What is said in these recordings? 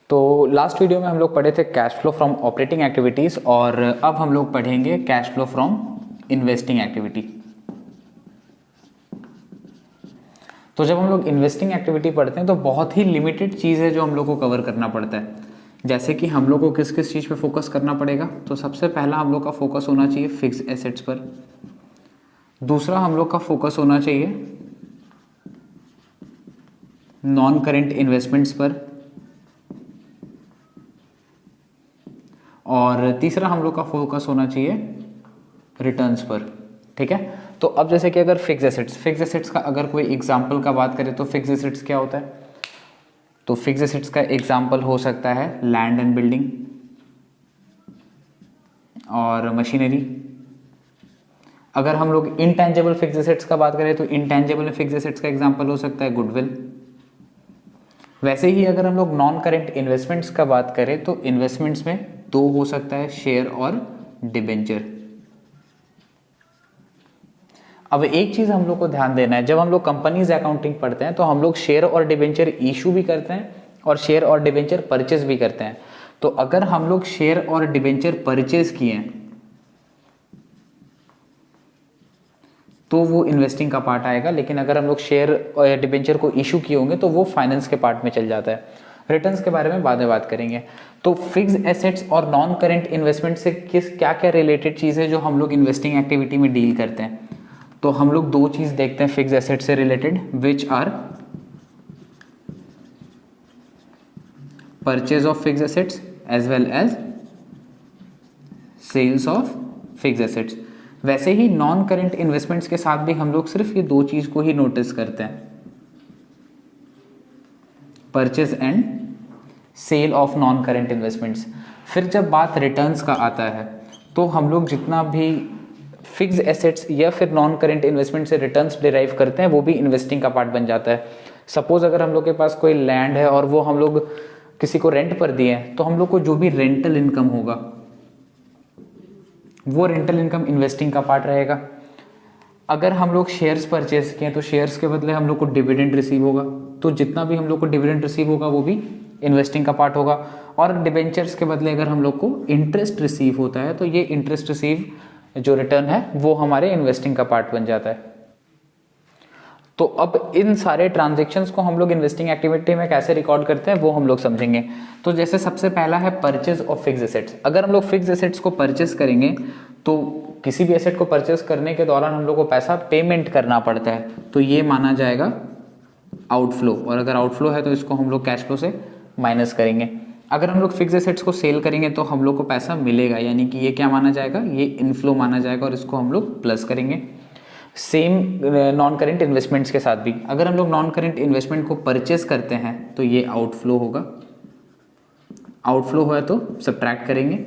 तो last video में हम लोग पढ़े थे cash flow from operating activities और अब हम लोग पढ़ेंगे cash flow from investing activity. तो जब हम लोग इन्वेस्टिंग एक्टिविटी पढ़ते हैं तो बहुत ही लिमिटेड चीज़ है जो हम लोग को कवर करना पड़ता है। जैसे कि हम लोग को किस किस चीज़ पे फोकस करना पड़ेगा, तो सबसे पहला हम लोग का फोकस होना चाहिए फिक्स एसेट्स पर। दूसरा हम लोग का फोकस होना चाहिए नॉन करेंट इन्वेस्टमेंट्स पर। और तीसरा हम लोग का फोकस होना चाहिए रिटर्न्स पर। ठीक है, तो अब जैसे कि अगर फिक्स एसेट्स का अगर कोई एग्जांपल का बात करें तो फिक्स एसेट्स क्या होता है, तो फिक्स एसेट्स का एग्जांपल हो सकता है लैंड एंड बिल्डिंग और मशीनरी। अगर हम लोग इनटेंजिबल फिक्स एसेट्स का बात करें तो इनटेंजिबल फिक्स एसेट्स का एग्जांपल हो सकता है गुडविल। वैसे ही अगर हम लोग नॉन करेंट इन्वेस्टमेंट्स का बात करें तो इन्वेस्टमेंट्स में दो हो सकता है, शेयर और डिबेंचर। अब एक चीज हम लोग को ध्यान देना है, जब हम लोग कंपनीज अकाउंटिंग पढ़ते हैं तो हम लोग शेयर और डिबेंचर इशू भी करते हैं और शेयर और डिबेंचर परचेज भी करते हैं। तो अगर हम लोग शेयर और डिबेंचर परचेज किए तो वो इन्वेस्टिंग का पार्ट आएगा, लेकिन अगर हम लोग शेयर और डिबेंचर को इशू किए होंगे तो वो फाइनेंस के पार्ट में चल जाता है। रिटर्न्स के बारे में बाद में बात करेंगे। तो फिक्स एसेट्स और नॉन करेंट इन्वेस्टमेंट से किस क्या क्या रिलेटेड चीज़ है जो हम लोग इन्वेस्टिंग एक्टिविटी में डील करते हैं, तो हम लोग दो चीज देखते हैं फिक्स एसेट से related, which are purchase of fix assets as well as sales of fix assets. वैसे ही नॉन करेंट इन्वेस्टमेंट्स के साथ भी हम लोग सिर्फ ये दो चीज को ही नोटिस करते हैं, purchase and sale of non current investments. फिर जब बात रिटर्न्स का आता है तो हम लोग जितना भी फिक्स एसेट्स या फिर नॉन करेंट इन्वेस्टमेंट से रिटर्न्स डिराइव करते हैं वो भी इन्वेस्टिंग का पार्ट बन जाता है। सपोज अगर हम लोग के पास कोई लैंड है और वो हम लोग किसी को रेंट पर दिए हैं, तो हम लोग को जो भी रेंटल इनकम होगा वो रेंटल इनकम इन्वेस्टिंग का पार्ट रहेगा। अगर हम लोग शेयर्स परचेज किए तो शेयर्स के बदले हम लोग को डिविडेंड रिसीव होगा, तो जितना भी हम लोग को डिविडेंड रिसीव होगा वो भी इन्वेस्टिंग का पार्ट होगा। और डिबेंचर्स के बदले अगर हम लोग को इंटरेस्ट रिसीव होता है तो ये इंटरेस्ट रिसीव जो रिटर्न है वो हमारे इन्वेस्टिंग का पार्ट बन जाता है। तो अब इन सारे ट्रांजैक्शंस को हम लोग इन्वेस्टिंग एक्टिविटी में कैसे रिकॉर्ड करते हैं वो हम लोग समझेंगे। तो जैसे सबसे पहला है परचेज ऑफ फिक्स एसेट्स। अगर हम लोग फिक्स एसेट्स को परचेज करेंगे तो किसी भी एसेट को परचेज करने के दौरान हम लोग को पैसा पेमेंट करना पड़ता है, तो ये माना जाएगा आउटफ्लो, और अगर आउटफ्लो है तो इसको हम लोग कैश फ्लो से माइनस करेंगे। अगर हम लोग फिक्स एसेट्स को सेल करेंगे तो हम लोग को पैसा मिलेगा, यानी कि ये क्या माना जाएगा, ये इनफ्लो माना जाएगा और इसको हम लोग प्लस करेंगे। सेम नॉन करेंट इन्वेस्टमेंट्स के साथ भी अगर हम लोग नॉन करेंट इन्वेस्टमेंट को परचेस करते हैं तो ये आउटफ्लो होगा, आउटफ्लो हुआ तो सब्ट्रैक्ट करेंगे।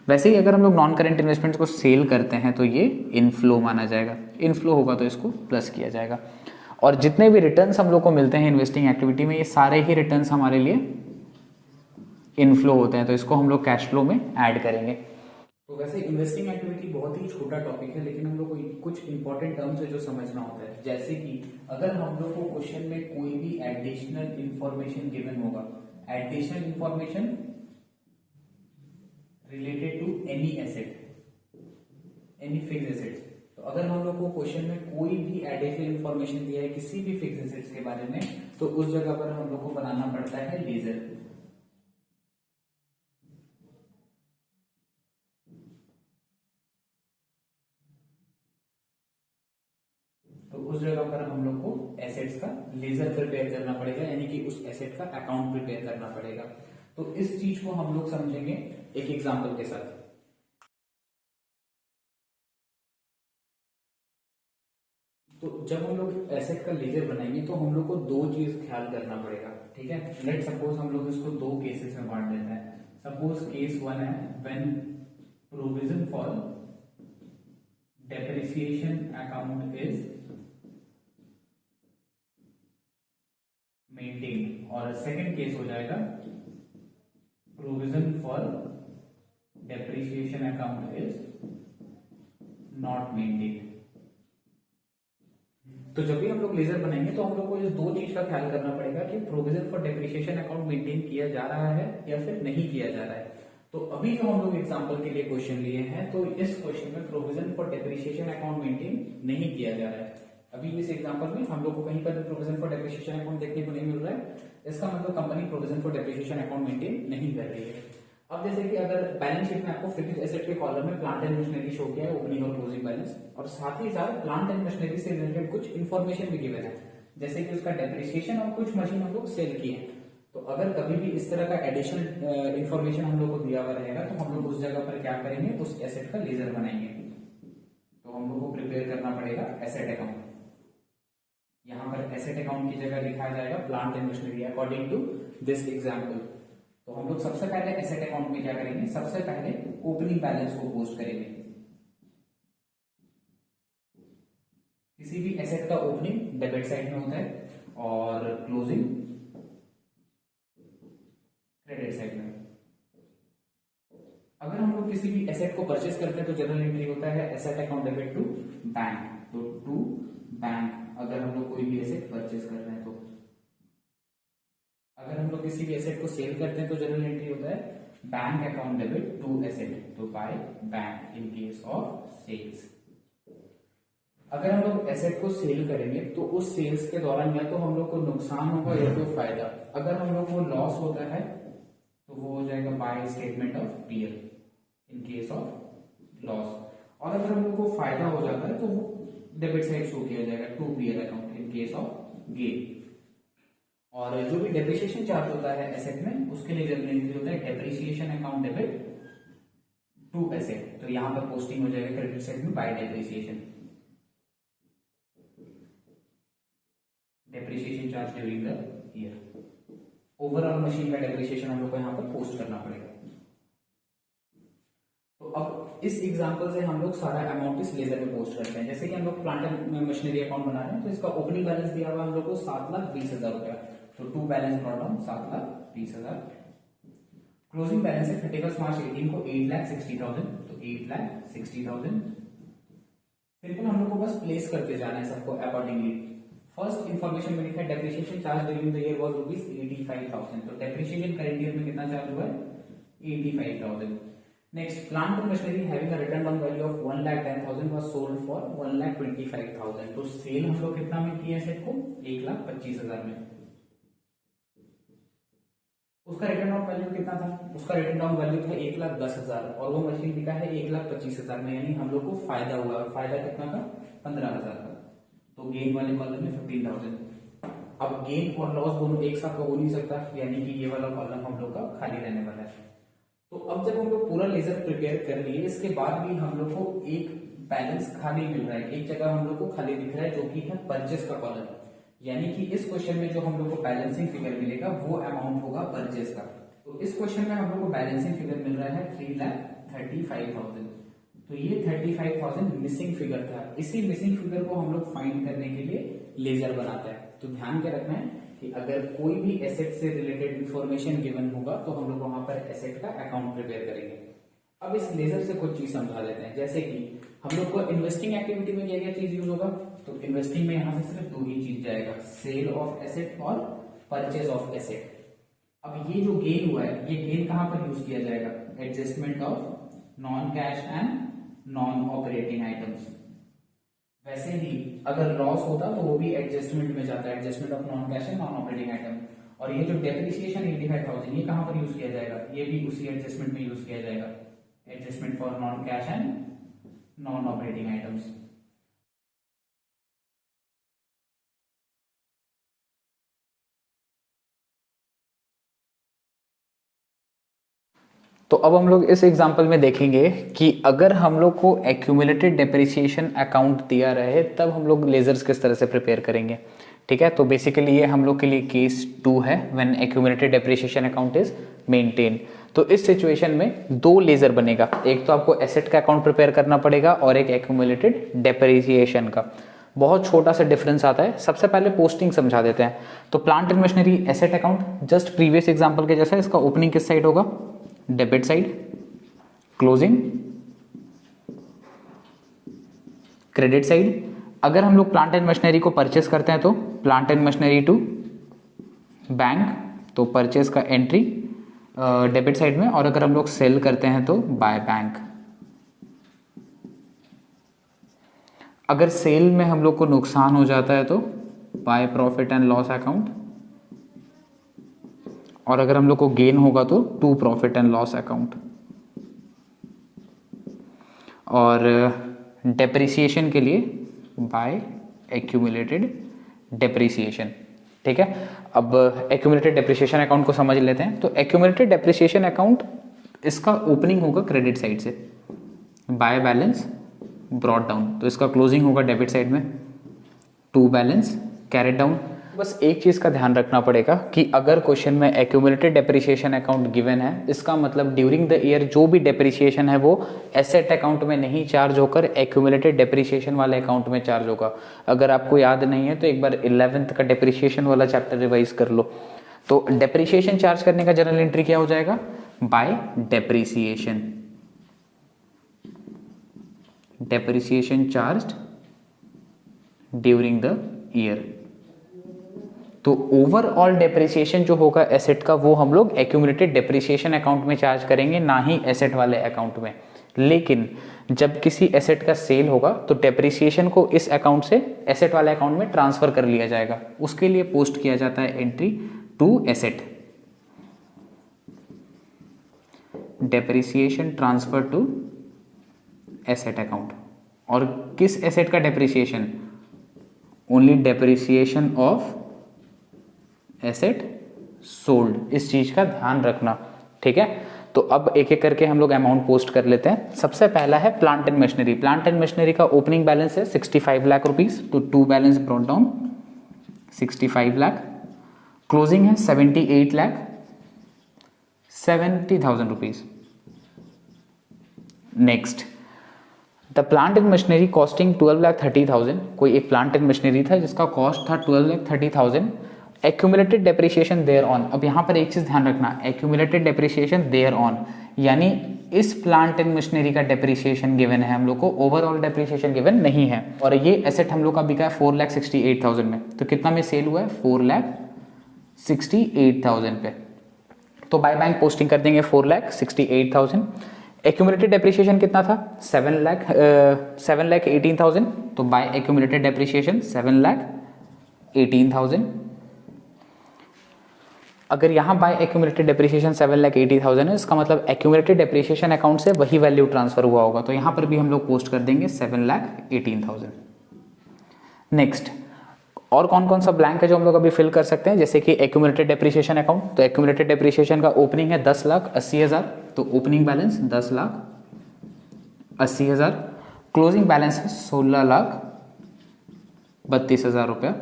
वैसे ही अगर हम लोग नॉन करेंट इन्वेस्टमेंट्स को सेल करते हैं तो ये इनफ्लो माना जाएगा, इनफ्लो होगा तो इसको प्लस किया जाएगा। और जितने भी रिटर्न्स हम लोग को मिलते हैं इन्वेस्टिंग एक्टिविटी में, ये सारे ही रिटर्न्स हमारे लिए इनफ्लो होते हैं, तो इसको हम लोग कैश फ्लो में ऐड करेंगे। तो वैसे इन्वेस्टिंग एक्टिविटी बहुत ही छोटा टॉपिक है, लेकिन हम लोग को कुछ इंपॉर्टेंट टर्म्स है जो समझना होता है। जैसे कि अगर हम लोग को क्वेश्चन में कोई भी एडिशनल इंफॉर्मेशन गिवन होगा, additional information related to any asset, any fix assets, तो अगर हम लोग को क्वेश्चन में कोई भी एडिशनल इंफॉर्मेशन दिया है किसी भी फिक्स एसेट्स के बारे में, तो उस जगह पर हम लोग को बनाना पड़ता है लेजर। तो उस जगह पर हम लोग को एसेट्स का लेजर प्रिपेयर करना पड़ेगा, यानी कि उस एसेट का अकाउंट प्रिपेयर करना पड़ेगा। तो इस चीज को हम लोग समझेंगे एक एग्जांपल के साथ। तो जब हम लोग एसेट का लेजर बनाएंगे तो हम लोग को दो चीज ख्याल करना पड़ेगा। ठीक है, लेट सपोज हम लोग इसको दो केसेस में बांट देते हैं। सपोज केस वन है when provision for depreciation account is maintain, और सेकंड केस हो जाएगा provision for depreciation account is not maintain. तो जब भी हम लोग लेजर बनाएंगे तो हम लोग को इस दो चीज का ख्याल करना पड़ेगा कि provision for depreciation account maintain किया जा रहा है या फिर नहीं किया जा रहा है। तो अभी जो हम लोग एग्जांपल के लिए क्वेश्चन लिए हैं, तो इस क्वेश्चन में provision for depreciation account maintain नहीं किया जा रहा है। अभी इस एग्जांपल में हम लोग को कहीं पर प्रोविजन फॉर डेप्रिसिएशन अकाउंट देखने को नहीं मिल रहा है। इसका मतलब company provision for depreciation account maintain नहीं कर रही है। अब जैसे कि अगर बैलेंस शीट में आपको फिक्स्ड एसेट के कॉलम में प्लांट एंड मशीनरी शो किया है, ओपनिंग और क्लोजिंग बैलेंस, और साथ ही साथ प्लांट एंड मशीनरी से रिलेटेड कुछ इन्फॉर्मेशन भी गिवन है, जैसे कि उसका डेप्रिसिएशन और कुछ मशीन हम लोग सेल किए हैं। तो अगर कभी भी इस तरह का एडिशनल इन्फॉर्मेशन हम लोग को दिया हुआ रहेगा तो हम लोग उस जगह पर क्या करेंगे, उस एसेट का लेजर बनाएंगे। तो हम लोग को प्रिपेयर करना पड़ेगा एसेट अकाउंट। यहाँ पर एसेट अकाउंट की जगह लिखा जाएगा plant and machinery according to this example. तो हम लोग सबसे पहले एसेट अकाउंट में क्या करेंगे, सबसे पहले ओपनिंग बैलेंस को पोस्ट करेंगे। किसी भी एसेट का ओपनिंग डेबिट साइड में होता है और क्लोजिंग क्रेडिट साइड में। अगर हम लोग किसी भी एसेट को परचेस करते हैं तो जनरल एंट्री होता है asset account debit to bank. तो टू बैंक अगर हम लोग कोई भी एसेट परचेस कर रहे हैं तो, अगर हम लोग किसी भी एसेट को सेल करते हैं तो जनरल एंट्री होता है bank account debit to asset, तो by bank in case of sales. अगर हम लोग एसेट को सेल करेंगे तो उस सेल्स के दौरान या तो हम लोग को नुकसान होगा या तो फायदा। अगर हम लोग को लॉस होता है तो वो हो जाएगा by statement of peer in case of loss, और अगर हम लोग को फायदा हो जाता है तो वो डेबिट साइड शो किया जाएगा टू पीयर account in case of gain. और जो भी डेप्रिसिएशन चार्ज होता है एसेट में, उसके लिए जनरल एंट्री होता है depreciation account debit to asset. तो यहां पर पोस्टिंग हो जाएगा क्रेडिट साइड में by depreciation, depreciation charge during the year. Overall machine का डेप्रिसिएशन हम लोग को यहाँ पर पोस्ट करना पड़ेगा। तो अब इस एग्जांपल से हम लोग सारा अमाउंट इस लेजर में पोस्ट करते हैं। जैसे कि हम लोग प्लांट में मशीनरी अकाउंट बना रहे हैं तो इसका ओपनिंग बैलेंस दिया हुआ हम लोग को 7,20,000 रुपया, तो to balance brought down 7,20,000। Closing balance है 31 मार्च 18 को 8,60,000, तो 8,60,000। सिंपल हम लोग को बस प्लेस करते जाना है सबको अकॉर्डिंगली। फर्स्ट इन्फॉर्मेशन में लिखा है depreciation charge during the year was ₹85,000, तो डेप्रिसिएशन करंट ईयर में कितना चार्ज हुआ है 85,000। Next, plant and machinery having a return down value of 1,10,000 was sold for 1,25,000, तो सेल हम लोग कितना में किया एसेट को 1,25,000 में। उसका रिटर्न डाउन वैल्यू कितना था, उसका रिटर्न डाउन वैल्यू था 1,10,000 और वो मशीन बिका है 1,25,000 में, यानी हम लोग को फायदा हुआ। फायदा कितना का 15,000 का, तो गेन वाले कॉलम में 15,000। अब गेन और लॉस दोनों एक साथ हो नहीं सकता, यानी कि ये वाला कॉलम हम लोग का खाली रहने वाला है। तो अब जब हम लोग पूरा लेजर प्रिपेयर कर लिए, इसके बाद भी हम लोग को एक बैलेंस खाली मिल रहा है, एक जगह हम लोग को खाली दिख रहा है जो कि है परचेस का कॉलम, यानी कि इस क्वेश्चन में जो हम लोग को बैलेंसिंग फिगर मिलेगा वो अमाउंट होगा परचेस का। तो इस क्वेश्चन में हम लोग को बैलेंसिंग फिगर मिल रहा है 3,35,000, तो ये 35,000 मिसिंग फिगर था। इसी मिसिंग फिगर को हम लोग फाइंड करने के लिए लेजर बनाते हैं। तो ध्यान के रखना है कि अगर कोई भी एसेट से रिलेटेड इंफॉर्मेशन गिवन होगा तो हम लोग वहां पर एसेट का अकाउंट प्रिपेयर करेंगे। अब इस लेजर से कुछ चीज समझा देते हैं, जैसे कि हम लोग को इन्वेस्टिंग एक्टिविटी में क्या क्या चीज यूज होगा, तो इन्वेस्टिंग में यहां से सिर्फ दो ही चीज जाएगा, सेल ऑफ एसेट और परचेज ऑफ एसेट। अब ये जो गेन हुआ है, ये गेन कहां पर यूज किया जाएगा, adjustment of non cash and non operating items. वैसे ही अगर लॉस होता तो वो भी एडजस्टमेंट में जाता है, adjustment of non cash and non operating item. और ये जो डेप्रिसिएशन 85,000 ये कहां पर यूज किया जाएगा, ये भी उसी एडजस्टमेंट में यूज किया जाएगा, adjustment for non cash and non operating items. तो अब हम लोग इस एग्जांपल में देखेंगे कि अगर हम लोग को एक्यूमुलेटेड डेप्रिसिएशन अकाउंट दिया रहे तब हम लोग लेजर्स किस तरह से प्रिपेयर करेंगे। ठीक है, तो बेसिकली ये हम लोग के लिए केस 2 है, when accumulated depreciation account is maintain. तो इस सिचुएशन में दो लेजर बनेगा, एक तो आपको एसेट का अकाउंट प्रिपेयर करना पड़ेगा और एक एक्यूमुलेटेड डेप्रिसिएशन का। बहुत छोटा सा डिफरेंस आता है। सबसे पहले पोस्टिंग समझा देते हैं। तो plant and machinery asset account just previous example के जैसा, इसका ओपनिंग किस साइड होगा, debit side, closing credit side, अगर हम लोग प्लांट एंड मशीनरी को परचेस करते हैं तो plant and machinery to bank, तो परचेस का एंट्री डेबिट साइड में, और अगर हम लोग सेल करते हैं तो बाय बैंक। अगर सेल में हम लोग को नुकसान हो जाता है तो by profit and loss account, और अगर हम लोग को गेन होगा तो to profit and loss account. और डेप्रिसिएशन के लिए बाय एक्यूमुलेटेड डेप्रिसिएशन। ठीक है, अब एक्यूमुलेटेड डेप्रिसिएशन अकाउंट को समझ लेते हैं। तो एक्यूमुलेटेड डेप्रिसिएशन अकाउंट, इसका ओपनिंग होगा क्रेडिट साइड से, बाय बैलेंस ब्रॉट डाउन, तो इसका क्लोजिंग होगा डेबिट साइड में, टू बैलेंस कैरेट डाउन। बस एक चीज़ का ध्यान रखना पड़ेगा कि अगर क्वेश्चन में एक्यूमुलेटेड डेप्रिसिएशन अकाउंट गिवन है, इसका मतलब ड्यूरिंग द ईयर जो भी डेप्रिसिएशन है वो एसेट अकाउंट में नहीं चार्ज होकर एक्यूमुलेटेड डेप्रिसिएशन वाले अकाउंट में चार्ज होगा। अगर आपको याद नहीं है तो एक बार 11th का डेप्रिसिएशन वाला चैप्टर रिवाइज कर लो। तो डेप्रिसिएशन चार्ज करने का जनरल एंट्री क्या हो जाएगा? Bye depreciation, depreciation charged during the year. तो ओवरऑल डेप्रिसिएशन जो होगा एसेट का, वो हम लोग एक्यूमुलेटेड डेप्रिसिएशन अकाउंट में चार्ज करेंगे, ना ही एसेट वाले अकाउंट में। लेकिन जब किसी एसेट का सेल होगा तो डेप्रिसिएशन को इस अकाउंट से एसेट वाले अकाउंट में ट्रांसफर कर लिया जाएगा, उसके लिए पोस्ट किया जाता है entry to asset, depreciation transfer to asset account. और किस एसेट का depreciation? Only depreciation of asset sold. इस चीज का ध्यान रखना, ठीक है। तो अब एक एक करके हम लोग अमाउंट पोस्ट कर लेते हैं। सबसे पहला है plant and machinery. Plant and machinery का ओपनिंग बैलेंस है 65 लाख रुपीज, तो to balance brought down 65 lakh. Closing है 78 lakh 70,000 rupees. Next, the plant and machinery costing 12,30,000। कोई एक प्लांट एंड मशीनरी था जिसका कॉस्ट था 12,30,000। Accumulated depreciation thereon. अब यहाँ पर एक चीज ध्यान रखना, एक्यूमुलेटेड डेप्रिसिएशन देयर ऑन, यानी इस प्लांट एंड मशीनरी का डेप्रिसिएशन गिवन है हम लोग को, ओवरऑल डेप्रिसिएशन गिवन नहीं है। और ये एसेट हम लोग का बिका है 4,68,000 में। तो कितना में सेल हुआ है? 4,68,000 पे। तो बाय बैंक पोस्टिंग कर देंगे 4,68,000। एक्यूमुलेटेड डेप्रिसिएशन कितना था? 7,18,000। तो बाय एक्यूमुलेटेड डेप्रिसिएशन 7,18,000। अगर यहाँ बाय एक्यूमुलेटेड डेप्रिसिएशन 7,80,000 है, इसका मतलब एक्यूमुलेटेड डेप्रिसिएशन अकाउंट से वही वैल्यू ट्रांसफर हुआ होगा, तो यहाँ पर भी हम लोग पोस्ट कर देंगे 7,18,000। नेक्स्ट, और कौन कौन सा ब्लैंक है जो हम लोग अभी फिल कर सकते हैं, जैसे कि एक्यूमुलेटेड डेप्रिसिएशन अकाउंट। तो एक्यूमुलेटेड डेप्रिसिएशन का ओपनिंग है 10,80,000, तो ओपनिंग बैलेंस 10,80,000। क्लोजिंग बैलेंस है 16,32,000 रुपया।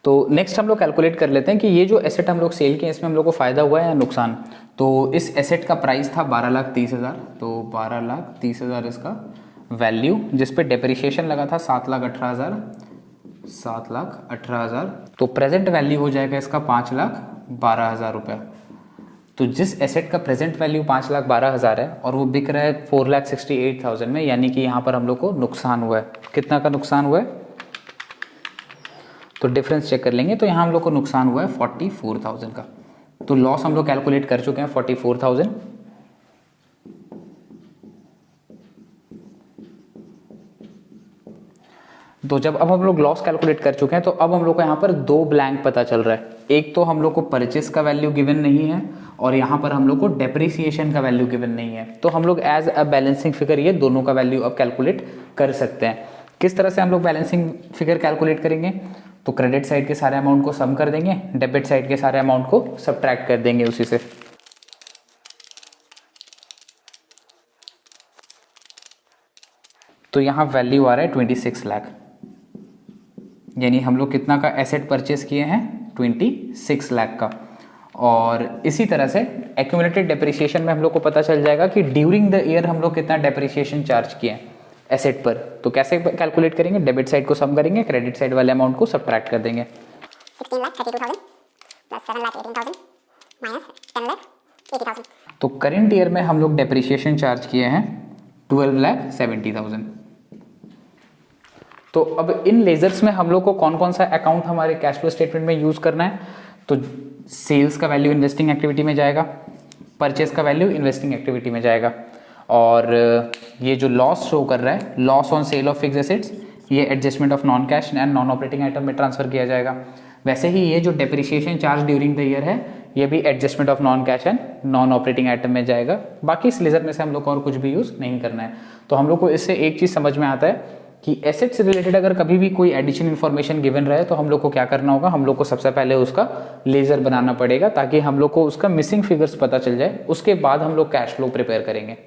तो नेक्स्ट हम लोग कैलकुलेट कर लेते हैं कि ये जो एसेट हम लोग सेल किए इसमें हम लोग को फायदा हुआ है या नुकसान। तो इस एसेट का प्राइस था 12,30,000, तो 12,30,000 इसका वैल्यू, जिस पे डेप्रिसिएशन लगा था 7,18,000। तो प्रेजेंट वैल्यू हो जाएगा इसका 5,12,000 रुपया। तो जिस एसेट का प्रेजेंट वैल्यू 5,12,000 है और वो बिक रहा है 4,68,000 में, यानी कि यहाँ पर हम लोग को नुकसान हुआ है। कितना का नुकसान हुआ है? तो डिफरेंस चेक कर लेंगे। तो यहाँ हम लोग को नुकसान हुआ है 44,000 का। तो लॉस हम लोग कैलकुलेट कर चुके हैं 44,000। तो जब अब हम लोग लॉस कैलकुलेट कर चुके हैं, तो अब हम लोग को यहाँ पर दो ब्लैंक पता चल रहा है। एक तो हम लोग को परचेस का वैल्यू गिवन नहीं है, और यहाँ पर हम लोग को डेप्रिसिएशन का वैल्यू गिवन नहीं है। तो हम लोग एज अ बैलेंसिंग फिगर ये दोनों का वैल्यू अब कैलकुलेट कर सकते हैं। किस तरह से हम लोग बैलेंसिंग फिगर कैलकुलेट करेंगे? तो क्रेडिट साइड के सारे अमाउंट को सम कर देंगे, डेबिट साइड के सारे अमाउंट को सब्ट्रैक्ट कर देंगे उसी से। तो यहाँ वैल्यू आ रहा है 26 लाख, यानी हम लोग कितना का एसेट परचेस किए हैं? 26 लाख का। और इसी तरह से एक्यूमुलेटेड डेप्रिसिएशन में हम लोग को पता चल जाएगा कि ड्यूरिंग द ईयर हम लोग कितना डेप्रिसिएशन चार्ज किए हैं एसेट पर। तो कैसे कैलकुलेट करेंगे? डेबिट साइड को सम करेंगे, क्रेडिट साइड वाले अमाउंट को सब्ट्रैक्ट कर देंगे। 16,32,000 प्लस 7,18,000 माइनस 10,80,000। तो करेंट ईयर में हम लोग डेप्रिसिएशन चार्ज किए हैं 12,70,000। तो अब इन लेजर्स में हम लोग को कौन कौन सा अकाउंट हमारे कैश फ्लो स्टेटमेंट में यूज़ करना है, तो सेल्स का वैल्यू इन्वेस्टिंग एक्टिविटी में जाएगा, परचेस का वैल्यू इन्वेस्टिंग एक्टिविटी में जाएगा, और ये जो लॉस शो कर रहा है, loss on sale of fix assets, ये adjustment of non cash and non operating item में ट्रांसफर किया जाएगा। वैसे ही ये जो depreciation charge during the year है, ये भी adjustment of non cash and non operating item में जाएगा। बाकी इस लेजर में से हम लोग को और कुछ भी यूज़ नहीं करना है। तो हम लोग को इससे एक चीज़ समझ में आता है कि एसेट से रिलेटेड अगर कभी भी कोई एडिशनल इन्फॉर्मेशन गिवन रहे तो हम लोग को क्या करना होगा, हम लोग को सबसे पहले उसका लेजर बनाना पड़ेगा ताकि हम लोग को उसका मिसिंग फिगर्स पता चल जाए, उसके बाद हम लोग कैश फ्लो प्रिपेयर करेंगे।